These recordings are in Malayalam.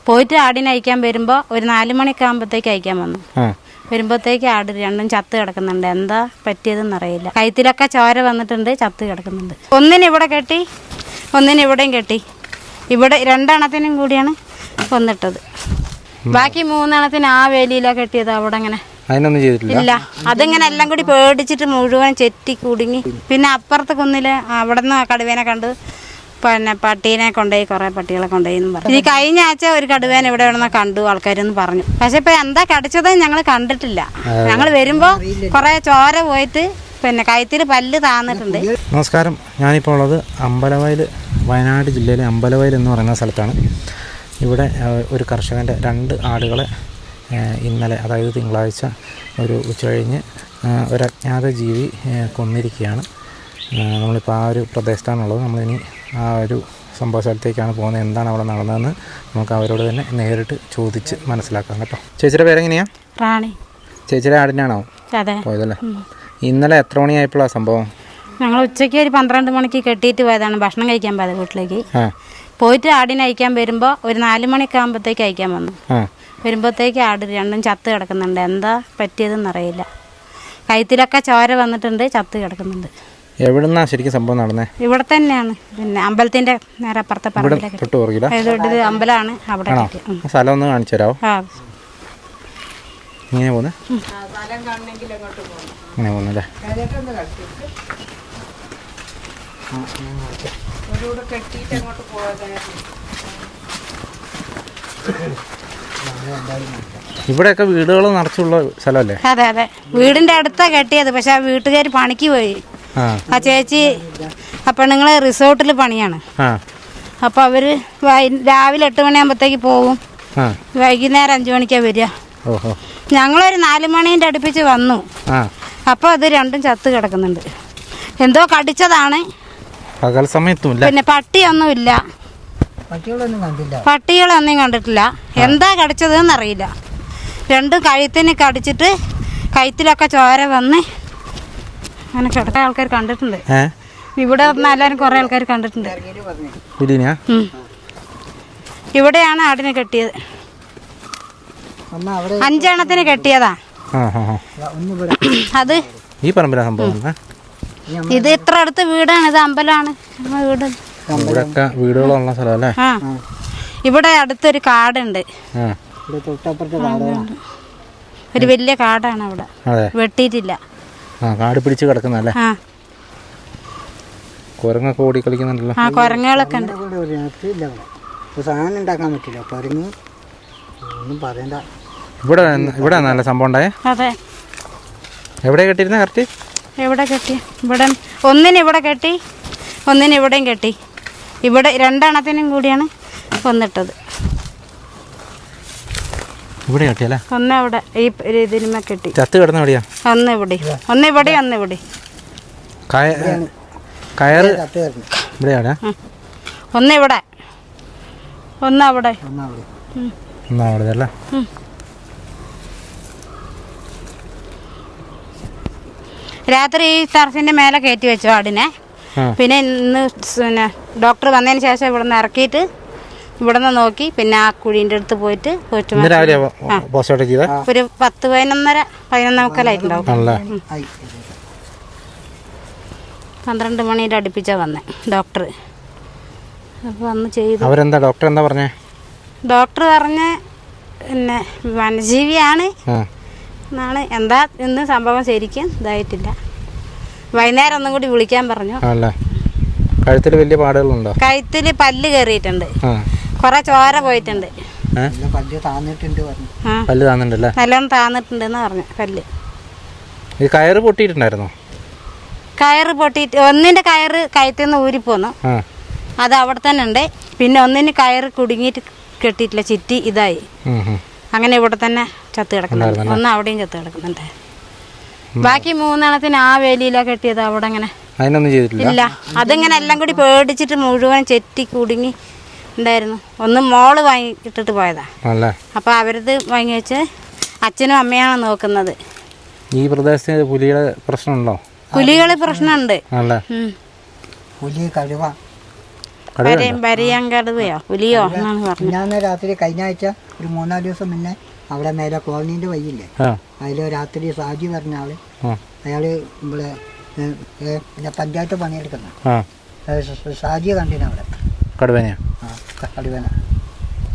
പോയിട്ട് ആടിനെ അയക്കാൻ വരുമ്പോൾ ഒരു 4 മണിയൊക്കെ ആകുമ്പോഴത്തേക്ക് അയക്കാൻ വന്നു. വരുമ്പോഴത്തേക്ക് ആട് രണ്ടും ചത്ത് കിടക്കുന്നുണ്ട്. എന്താ പറ്റിയതെന്ന് അറിയില്ല. കഴുത്തിലൊക്കെ ചോര വന്നിട്ടുണ്ട്, ചത്ത് കിടക്കുന്നുണ്ട്. ഒന്നിനിവിടെ കെട്ടി, ഒന്നിനിവിടെയും കെട്ടി. ഇവിടെ 2 എണ്ണത്തിനും കൂടിയാണ് കൊന്നിട്ടത്. ബാക്കി 3 എണ്ണത്തിന് ആ വേലിയിലാണ് കെട്ടിയത്. അവിടെ അങ്ങനെ അതിനൊന്നും ചെയ്തിട്ടില്ല. ഇല്ല, അതിങ്ങനെ എല്ലാം കൂടി പേടിച്ചിട്ട് മുഴുവൻ ചെറ്റി കുടുങ്ങി. പിന്നെ അപ്പുറത്ത് കുന്നില് അവിടെ നിന്ന് കടുവേനെ കണ്ട് പിന്നെ പട്ടീനെ കൊണ്ടുപോയി, കുറേ പട്ടികളെ കൊണ്ടുപോയി എന്ന് പറഞ്ഞു. ഈ കഴിഞ്ഞ ആഴ്ച ഒരു കടുവേനെ ഇവിടെ എവിടെന്ന് കണ്ടു ആൾക്കാരെന്ന് പറഞ്ഞു. പക്ഷെ ഇപ്പൊ എന്താ കടിച്ചത് ഞങ്ങൾ കണ്ടിട്ടില്ല. ഞങ്ങൾ വരുമ്പോ കുറെ ചോര പോയിട്ട് പിന്നെ കഴുത്തിൽ പല്ല് താന്നിട്ടുണ്ട്. നമസ്കാരം, ഞാനിപ്പോൾ ഉള്ളത് അമ്പലവയൽ, വയനാട് ജില്ലയിലെ അമ്പലവയൽ എന്ന് പറയുന്ന സ്ഥലത്താണ്. ഇവിടെ ഒരു കർഷകൻ്റെ 2 ആടുകളെ ഇന്നലെ, അതായത് തിങ്കളാഴ്ച ഒരു ഉച്ചകഴിഞ്ഞ് ഒരു അജ്ഞാത ജീവി കൊന്നിരിക്കുകയാണ്. നമ്മളിപ്പോൾ ആ ഒരു പ്രദേശത്താണുള്ളത്. നമ്മളിനി ആ ഒരു സംഭവ സ്ഥലത്തേക്കാണ് പോകുന്നത്. എന്താണ് അവിടെ നടന്നതെന്ന് നമുക്ക് അവരോട് തന്നെ നേരിട്ട് ചോദിച്ച് മനസ്സിലാക്കാം കേട്ടോ. ചേച്ചിയുടെ പേരെങ്ങനെയാണ്? റാണി. ചേച്ചിയുടെ ആടിനാണോ പോയതല്ലേ? ഇന്നലെ എത്ര മണിയായപ്പോഴാണ് സംഭവം? ഞങ്ങൾ ഉച്ചയ്ക്ക് ഒരു 12 മണിക്ക് കെട്ടിയിട്ട് പോയതാണ്. ഭക്ഷണം കഴിക്കാൻ പോയത് വീട്ടിലേക്ക്. പോയിട്ട് ആടിനെ അയക്കാൻ വരുമ്പോൾ ഒരു 4 മണിയൊക്കെ ആകുമ്പോഴത്തേക്ക് അയക്കാൻ വന്നു. വരുമ്പോഴത്തേക്ക് ആട് രണ്ടും ചത്ത് കിടക്കുന്നുണ്ട്. എന്താ പറ്റിയതെന്ന് അറിയില്ല. കഴുത്തിലൊക്കെ ചോര വന്നിട്ടുണ്ട്, ചത്ത് കിടക്കുന്നുണ്ട്. എവിടുന്നാ ശരിക്കും സംഭവം നടന്നേ? ഇവിടെ തന്നെയാണ്, പിന്നെ അമ്പലത്തിന്റെ നേരെ അപ്പുറത്തെ പറമ്പിലേക്ക്. അമ്പലമാണ് അവിടെ. സ്ഥലം ഒന്ന് കാണിച്ചു തരാമോ? ഇങ്ങനെ പോന്നെ, ഇങ്ങനെ പോന്നല്ലേ? ഇവിടെയൊക്കെ വീടുകൾ നിറച്ചുള്ള സ്ഥലമല്ലേ? അതെ അതെ, വീടിന്റെ അടുത്താ കെട്ടിയത്. പക്ഷെ ആ വീട്ടുകാർ പണിക്ക് പോയി. ആ ചേച്ചി ആ പെണ്ണുങ്ങള് റിസോർട്ടിൽ പണിയാണ്. അപ്പൊ അവര് രാവിലെ 8 മണിയാകുമ്പോഴത്തേക്ക് പോകും, വൈകുന്നേരം 5 മണിക്കാണ് വരിക. ഞങ്ങളൊരു 4 മണീൻ്റെ അടുപ്പിച്ച് വന്നു. അപ്പൊ അത് രണ്ടും ചത്ത് കിടക്കുന്നുണ്ട്. എന്തോ കടിച്ചതാണ്. പകൽ സമയത്തും പിന്നെ പട്ടിയൊന്നുമില്ല, പട്ടികളൊന്നും കണ്ടിട്ടില്ല. എന്താ കടിച്ചതെന്ന് അറിയില്ല. രണ്ടും കഴുത്തിന് കടിച്ചിട്ട് കഴുത്തിലൊക്കെ ചോര വന്ന് അങ്ങനെ കിടക്ക ആൾക്കാർ കണ്ടിട്ടുണ്ട്. ഇവിടെ എല്ലാവരും കുറെ ആൾക്കാർ കണ്ടിട്ടുണ്ട്. ഇവിടെയാണ് ആടിനെ കെട്ടിയത്. 5 എണ്ണത്തിന് കെട്ടിയതാ. അത് ഈ പറമ്പിലാ സംഭവം. ഇത് ഇത്ര അടുത്ത് വീടാണ്, ഇത് അമ്പലമാണ് വീട്. വീടുകളുള്ള സ്ഥലമല്ലേ? ഇവിടെ അടുത്തൊരു കാടുണ്ട്, ഒരു വലിയ കാടാണ് അവിടെ, വെട്ടിയിട്ടില്ല. കാട് പിടിച്ച് കിടക്കുന്നല്ലേ? കുരങ്ങൊക്കെ ഓടി കളിക്കുന്നുണ്ടല്ലോ. ആ, കുരങ്ങുകളൊക്കെ ഉണ്ട്. സാധനം ഉണ്ടാക്കാൻ പറ്റില്ല, കുരങ്ങ് ഒന്നും പറയണ്ട. ഇവിടെ നല്ല സംഭവം ഉണ്ടായേ. അതെ. എവിടെ കെട്ടിയിരുന്ന കറക്റ്റ്? എവിടെ കെട്ടി? ഇവിടെ ഒന്നിനിവിടെ കെട്ടി, ഒന്നിനിവിടെയും കെട്ടി. ഇവിടെ 2 എണ്ണത്തിനും കൂടിയാണ് കൊന്നിട്ടത്. ഇവിടെ കെട്ടിയല്ലേ? ഒന്നവിടെ ഈ ഇതിന്മേ കെട്ടി. ചത്ത് കിടന്ന എവിടെയാ? ഒന്നിവിടെ, ഒന്നിവിടെ. കയറ് ഇവിടെയാണ്. ഒന്നിവിടെ, ഒന്നവിടെ. അല്ലേ? രാത്രി ഈ ടെറസിന്റെ മേലെ കയറ്റി വെച്ചു ആടിനെ. പിന്നെ ഇന്ന് ഡോക്ടർ വന്നതിന് ശേഷം ഇവിടെ നിന്ന് ഇറക്കിയിട്ട് ഇവിടെ നിന്ന് നോക്കി, പിന്നെ ആ കുഴീൻ്റെ അടുത്ത് പോയിട്ട് ഒരു 10-11:30 12 മണിയുടെ അടുപ്പിച്ചാ വന്നേ ഡോക്ടർ. അപ്പോൾ വന്ന് ചെയ്തു. അവരെന്താ ഡോക്ടർ എന്താ പറഞ്ഞേ? ഡോക്ടർ പറഞ്ഞ് പിന്നെ വന്യജീവിയാണ് എന്നാണ്. എന്താ ഇന്ന് സംഭവം ശരിക്കും ഇതായിട്ടില്ല. വൈകുന്നേരം ഒന്നും കൂടി വിളിക്കാൻ പറഞ്ഞു. കഴുത്തിൽ വലിയ പാടുകളുണ്ടോ? കഴുത്തിൽ പല്ല് കയറിയിട്ടുണ്ട്, കുറെ ചോര പോയിട്ടുണ്ട്. പല്ല് താന്നിട്ടുണ്ടല്ലേ? നല്ലോണം താന്നിട്ടുണ്ടെന്ന് പറഞ്ഞു പല്ല്. ഈ കയറ് പൊട്ടിയിട്ടുണ്ടായിരുന്നോ? കയറ് പൊട്ടിയിട്ട് ഒന്നിന്റെ കയറ് കഴുത്തിൽ നിന്ന് ഊരിപ്പോന്നു, അത് അവിടെ തന്നെ ഉണ്ട്. പിന്നെ ഒന്നിന് കയറ് കുടുങ്ങിയിട്ട് കെട്ടിയിട്ടില്ല, ചിറ്റി ഇതായി. അങ്ങനെ ഇവിടെ തന്നെ ചത്ത് കിടക്കുന്നുണ്ട്. ഒന്ന് അവിടെയും ചത്ത് കിടക്കുന്നുണ്ട്. ബാക്കി 3 എണ്ണത്തിന് ആ വേലിയിലാണ് കെട്ടിയത്. അവിടെ അങ്ങനെ അതിനൊന്നും ചെയ്തിട്ടില്ല. ഇല്ല, അതിങ്ങനെ എല്ലാം കൂടി പേടിച്ചിട്ട് മുഴുവൻ ചെറ്റി കുടുങ്ങി ഉണ്ടായിരുന്നു. ഒന്ന് മോള് വാങ്ങിയിട്ടിട്ട് പോയതാ. അപ്പൊ അവരത് വാങ്ങി വെച്ച് അച്ഛനും അമ്മയാണ് നോക്കുന്നത്. ഈ പ്രദേശത്ത് പുലിയുടെ പ്രശ്നമുണ്ടോ? പുലികള് പ്രശ്നമുണ്ട്. വരിയാൻ കടുവയോ പുലിയോ എന്നാണ് പറഞ്ഞത്. ഞാൻ രാത്രി കഴിഞ്ഞ ആഴ്ച ഒരു 3-4 ദിവസം മുന്നേ അവിടെ മേലെ കോളനീൻ്റെ വഴിയില്ലേ, അതിൽ രാത്രി സാജി പറഞ്ഞ ആള്, അയാള് ഇവിടെ പിന്നെ പഞ്ചായത്ത് പണിയെടുക്കുന്ന സാജിയെ കണ്ടിന് അവിടെ കടുവേന. കടുവേന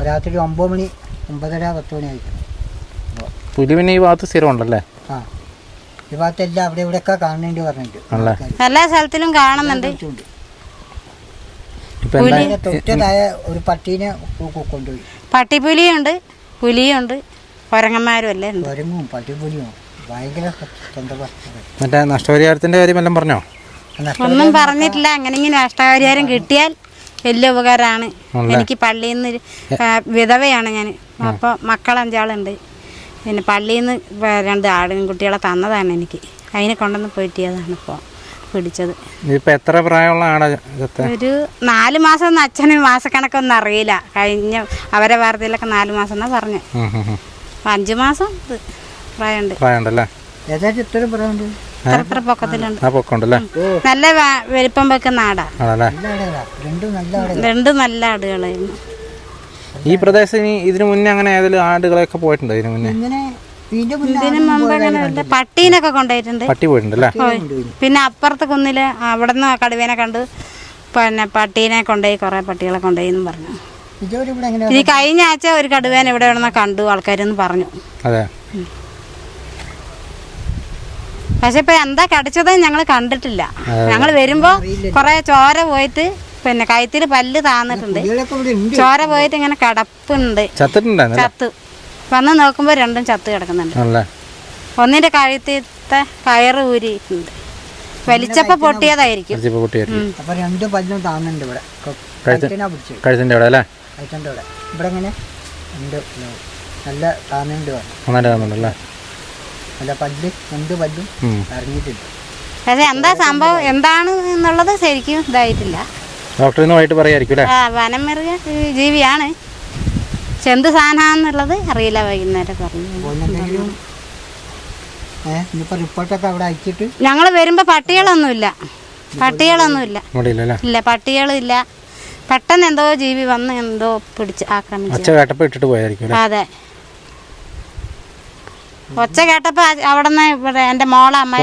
രാത്രി 9 മണി 9:30 10 മണി ആയിരിക്കും. പുലി പിന്നെ ഈ ഭാഗത്ത് സ്ഥിരം ഉണ്ടല്ലേ? ഈ ഭാഗത്തെല്ലാം അവിടെ ഇവിടെയൊക്കെ കാണേണ്ടി പറഞ്ഞിട്ടുണ്ട്. എല്ലാ സ്ഥലത്തിലും കാണുന്നുണ്ട്. തൊട്ടതായ ഒരു പട്ടീനെ കൊണ്ടുപോയി. പട്ടിപ്പുലിയുണ്ട്, പുലിയുണ്ട്, കുരങ്ങന്മാരും അല്ലേ. കുരങ്ങും പട്ടിപ്പുലിയും ഭയങ്കര മറ്റേ നഷ്ടപരിഹാരത്തിന്റെ കാര്യം എല്ലാം പറഞ്ഞോ? ഒന്നും പറഞ്ഞിട്ടില്ല. അങ്ങനെ നഷ്ടപരിഹാരം കിട്ടിയാൽ വലിയ ഉപകാരമാണ്. എനിക്ക് പള്ളിയിൽ നിന്ന് വിധവയാണ് ഞാൻ. അപ്പോൾ മക്കൾ 5 ആളുണ്ട്. പിന്നെ പള്ളിയിൽ നിന്ന് 2 ആടുകുട്ടികളെ തന്നതാണ് എനിക്ക്. അതിനെ കൊണ്ടുവന്ന് പോയിട്ടിയതാണ് ഇപ്പോൾ പിടിച്ചത്. ഇപ്പം എത്ര പ്രായമുള്ള ആടാ? ഒരു 4 മാസം ഒന്നും അച്ഛന് മാസക്കണക്കൊന്നും അറിയില്ല. കഴിഞ്ഞ അവരെ വാർത്തയിലൊക്കെ 4 മാസം എന്നാ പറഞ്ഞു. 5 മാസം പ്രായമുണ്ടല്ലേ? ഇത്ര പൊക്കത്തിലുണ്ട്. നല്ല വലിപ്പം വെക്കുന്ന ആടാ. 2 നല്ല ആടുകളായിരുന്നു. ഈ പ്രദേശത്ത് ഇതിനു മുന്നേ അങ്ങനെ ഏതെങ്കിലും ആടുകളൊക്കെ പോയിട്ടുണ്ടോ? ഇതിനു മുന്നേ ഇതിനു മുമ്പ് അങ്ങനെ പട്ടീനൊക്കെ കൊണ്ടുപോയിട്ടുണ്ട്. പട്ടി പോയിട്ടുണ്ടല്ലേ? പിന്നെ അപ്പുറത്ത് കുന്നില് അവിടെ നിന്ന് കടുവേനെ കണ്ടു. പിന്നെ പട്ടീനെ കൊണ്ടുപോയി, കുറെ പട്ടികളെ കൊണ്ടുപോയി എന്നും പറഞ്ഞു. ഈ കഴിഞ്ഞ ആഴ്ച ഒരു കടുവേനെ ഇവിടെ വേണമെന്ന് കണ്ടു ആൾക്കാരെന്ന് പറഞ്ഞു. പക്ഷെ ഇപ്പൊ എന്താ കടിച്ചത് ഞങ്ങൾ കണ്ടിട്ടില്ല. ഞങ്ങൾ വരുമ്പോ കുറെ ചോര പോയിട്ട് പിന്നെ കഴുത്തിൽ പല്ല് താന്നിട്ടുണ്ട്. ചോര പോയിട്ട് ഇങ്ങനെ കിടപ്പുണ്ട്. ചത്ത് വന്ന് നോക്കുമ്പോ 2 ചത്ത് കിടക്കുന്നുണ്ട്. ഒന്നിന്റെ കഴുത്തിത്തെ കയറ് ഊരിയിട്ടുണ്ട്. വലിച്ചപ്പോ പൊട്ടിയതായിരിക്കും. പക്ഷെ എന്താ സംഭവം എന്താണ് എന്നുള്ളത് ശരിക്കും ഇതായിട്ടില്ല. വനമൃഗ ജീവിയാണ്. എന്ത് സാധനമാണെന്നുള്ളത് അറിയില്ല. വൈകുന്നേരം പറഞ്ഞു. ഞങ്ങൾ വരുമ്പോ പട്ടികളൊന്നുമില്ല. ഇല്ല, പട്ടികളില്ല. പെട്ടെന്ന് എന്തോ ജീവി വന്ന് എന്തോ പിടിച്ച് ആക്രമിച്ചു. അതെ, ഒച്ച കേട്ടപ്പോ അവിടുന്ന് ഇവിടെ എന്റെ മോളെ അമ്മ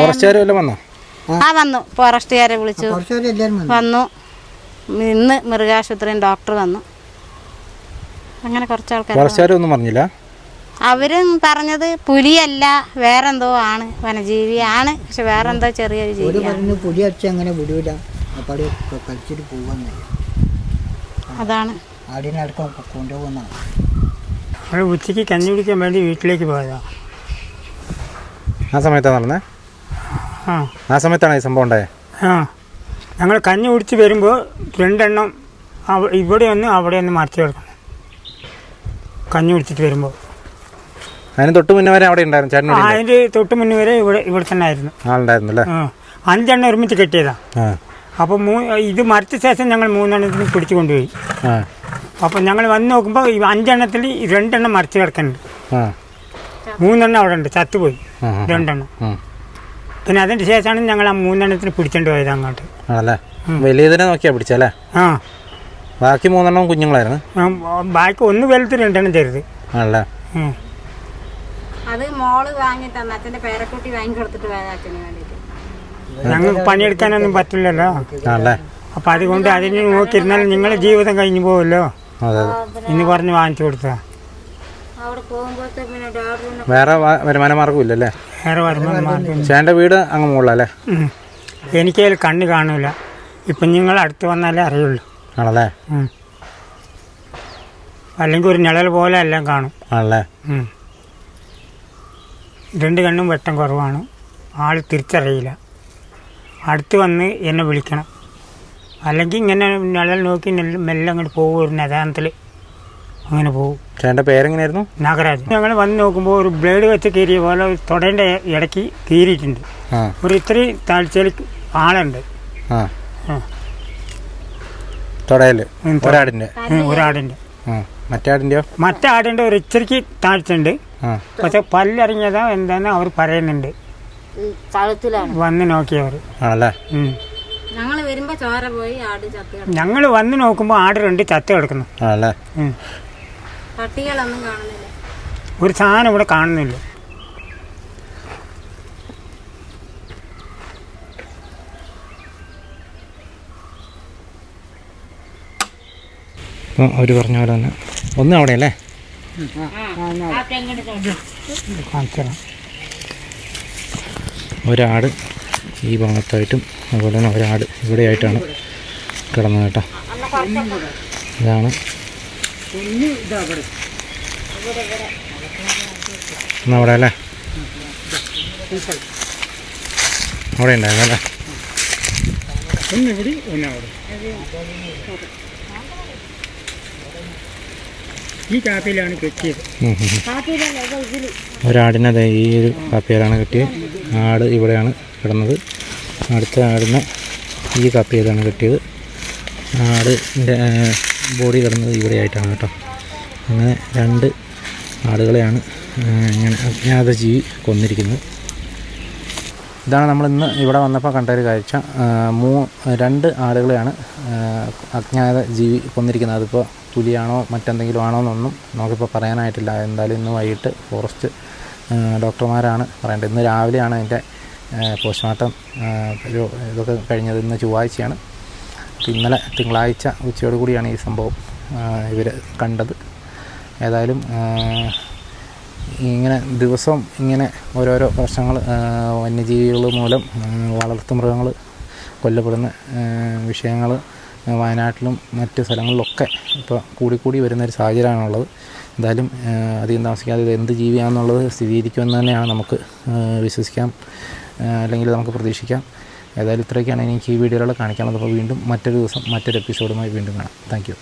വന്നു. ഫോറസ്റ്റുകാരെ വിളിച്ചു വന്നു. ഇന്ന് മൃഗാശുപത്രിയിൽ ഡോക്ടർ വന്നു. അങ്ങനെ കുറച്ച് ആൾക്കാർ. അവരും പറഞ്ഞത് പുലിയല്ല, വേറെന്തോ ആണ്, വനജീവിയാണ്. പക്ഷെ വേറെന്തോ ചെറിയൊരു ജീവി. അതാണ് ഉച്ചയ്ക്ക് കഞ്ഞി കുടിക്കാൻ വേണ്ടി വീട്ടിലേക്ക് പോയതാ. ആ സമയത്താണ് നടന്നേ? ആ സമയത്താണ് ഈ സംഭവം ഉണ്ടായത്? ഞങ്ങൾ കഞ്ഞി കുടിച്ച് വരുമ്പോൾ 2 എണ്ണം ഇവിടെ ഒന്ന് അവിടെ ഒന്ന് മറിച്ച് കിടക്കണം. കഞ്ഞി കുടിച്ചിട്ട് വരുമ്പോൾ അതിന് തൊട്ട് മുന്നേ വരെ അവിടെ ഉണ്ടായിരുന്നു. അതിൻ്റെ തൊട്ട് മുന്നേ വരെ ഇവിടെ തന്നെ ആയിരുന്നു ആളുണ്ടായിരുന്നല്ലേ? 5 എണ്ണം ഒരുമിച്ച് കെട്ടിയതാ. അപ്പോൾ ഇത് മരിച്ച ശേഷം ഞങ്ങൾ 3 എണ്ണത്തിന് പിടിച്ചു കൊണ്ടുപോയി. അപ്പോൾ ഞങ്ങൾ വന്ന് നോക്കുമ്പോൾ 5 എണ്ണത്തിൽ 2 എണ്ണം മറിച്ച് കിടക്കുന്നുണ്ട്. 3 എണ്ണം അവിടെ ഉണ്ട്, ചത്തുപോയി 2 എണ്ണം. പിന്നെ അതിൻ്റെ ശേഷമാണ് ഞങ്ങൾ ആ 3 എണ്ണത്തിന് പിടിച്ചോണ്ട് പോയത് അങ്ങോട്ട്. വലിയതിനെ നോക്കിയാ പിടിച്ചല്ലേ? ബാക്കി 3 എണ്ണം കുഞ്ഞുങ്ങളായിരുന്നു. ബാക്കി 1 വലുത് 2 എണ്ണം ചെറുത്. അത് മോള് വാങ്ങി തന്നെ അച്ഛന്റെ പേരക്കുട്ടി വാങ്ങി കൊടുത്തിട്ട് അച്ഛന് വേണ്ടിട്ട്. ഞങ്ങൾക്ക് പണിയെടുക്കാനൊന്നും പറ്റില്ലല്ലോ. അപ്പൊ അതുകൊണ്ട് അതിന് നോക്കിയിരുന്നാൽ നിങ്ങളെ ജീവിതം കഴിഞ്ഞു പോവല്ലോ എന്ന് പറഞ്ഞ് വാങ്ങിച്ചു കൊടുത്തതാ. വേറെ വരുമാന മാർഗം ഇല്ലല്ലേ? വേറെ വരുമാന മാർഗം. ചേട്ടൻ്റെ വീട് അങ്ങ് മുകളിലല്ലേ? എനിക്കതിൽ കണ്ണ് കാണൂല. ഇപ്പം നിങ്ങൾ അടുത്ത് വന്നാലേ അറിയുള്ളൂ. ആണല്ലേ? അല്ലെങ്കിൽ ഒരു നിഴൽ പോലെ എല്ലാം കാണും. ആണല്ലേ? 2 കണ്ണും വെട്ടം കുറവാണ്. ആൾ തിരിച്ചറിയില്ല. അടുത്ത് വന്ന് എന്നെ വിളിക്കണം. അല്ലെങ്കിൽ ഇങ്ങനെ നിഴൽ നോക്കി മെല്ലെ അങ്ങോട്ട് പോകും. ഒരു നിതാനത്തിൽ അങ്ങനെ പോകും. ചേട്ടൻ്റെ പേരെങ്ങനെയായിരുന്നു? നാഗരാജ്. ഞങ്ങൾ വന്ന് നോക്കുമ്പോൾ ഒരു ബ്ലേഡ് വെച്ച് കീറിയ പോലെ തൊടേൻ്റെ ഇടയ്ക്ക് കീറിയിട്ടുണ്ട്. ഒരു ഇത്രയും താഴ്ചയിൽ ആളുണ്ട്. ഒരാടിൻ്റെ. മറ്റേ ആടിൻ്റെ ഒരു ഇച്ചിരിക്ക് താഴ്ചയുണ്ട്. പക്ഷെ പല്ലിറങ്ങിയതാ എന്താന്ന് അവർ പറയുന്നുണ്ട്. വന്ന് നോക്കിയവർ. ഞങ്ങൾ വരുമ്പോ ചോര പോയി ആട് ചത്ത് ഞങ്ങൾ വന്ന് നോക്കുമ്പോൾ ആട് 2 ചത്ത് കിടക്കുന്നു. അല്ലേ? പട്ടികളൊന്നും കാണുന്നില്ല, ഒരു സാധനം ഇവിടെ കാണുന്നില്ല. അപ്പം അവർ പറഞ്ഞ പോലെ തന്നെ ഒന്നും അവിടെ അല്ലേ? ഒരാട് ഈ ഭാഗത്തായിട്ടും അതുപോലെ തന്നെ ഒരാട് ഇവിടെയായിട്ടാണ് കിടന്നത് കേട്ടോ. ഇതാണ് അവിടെ അല്ലേ? അവിടെ ഉണ്ടായിരുന്നു അല്ലേ? ഈ കാപ്പിയിലാണ് കെട്ടിയത്. ഒരാടിനെ ഈ ഒരു കാപ്പിയിലാണ് കെട്ടിയത്. ആട് ഇവിടെയാണ് കിടന്നത്. അടുത്ത ആടിനെ ഈ കാപ്പിയിലാണ് കെട്ടിയത്. ആടിൻ്റെ ബോഡി കിടന്നത് ഇവിടെയായിട്ടാണ് കേട്ടോ. അങ്ങനെ 2 ആടുകളെയാണ് ഇങ്ങനെ അജ്ഞാത ജീവി കൊന്നിരിക്കുന്നത്. ഇതാണ് നമ്മളിന്ന് ഇവിടെ വന്നപ്പോൾ കണ്ടൊരു കാഴ്ച. 2 ആടുകളെയാണ് അജ്ഞാത ജീവി കൊന്നിരിക്കുന്നത്. അതിപ്പോൾ പുലിയാണോ മറ്റെന്തെങ്കിലും ആണോ എന്നൊന്നും നമുക്കിപ്പോൾ പറയാനായിട്ടില്ല. എന്തായാലും ഇന്ന് വൈകിട്ട് ഫോറസ്റ്റ് ഡോക്ടർമാരാണ് പറയേണ്ടത്. ഇന്ന് രാവിലെയാണ് അതിൻ്റെ പോസ്റ്റ്മോർട്ടം ഇതൊക്കെ കഴിഞ്ഞത്. ഇന്ന് ചൊവ്വാഴ്ചയാണ്. ഇന്നലെ തിങ്കളാഴ്ച ഉച്ചയോട് കൂടിയാണ് ഈ സംഭവം ഇവർ കണ്ടത്. ഏതായാലും ഇങ്ങനെ ദിവസവും ഇങ്ങനെ ഓരോരോ പ്രശ്നങ്ങൾ വന്യജീവികൾ മൂലം വളർത്തുമൃഗങ്ങൾ കൊല്ലപ്പെടുന്ന വിഷയങ്ങൾ വയനാട്ടിലും മറ്റ് സ്ഥലങ്ങളിലൊക്കെ ഇപ്പോൾ കൂടിക്കൂടി വരുന്നൊരു സാഹചര്യമാണുള്ളത്. എന്തായാലും അധികം താമസിക്കാതെ ഇത് എന്ത് ജീവിയാണെന്നുള്ളത് സ്ഥിരീകരിക്കുമെന്ന് തന്നെയാണ് നമുക്ക് വിശ്വസിക്കാം, അല്ലെങ്കിൽ നമുക്ക് പ്രതീക്ഷിക്കാം. ഏതായാലും ഇത്രയൊക്കെയാണ് എനിക്ക് ഈ വീഡിയോയിലൂടെ കാണിക്കാനുള്ളത്. അപ്പോൾ വീണ്ടും മറ്റൊരു ദിവസം മറ്റൊരു എപ്പിസോഡുമായി വീണ്ടും കാണാം. Thank you.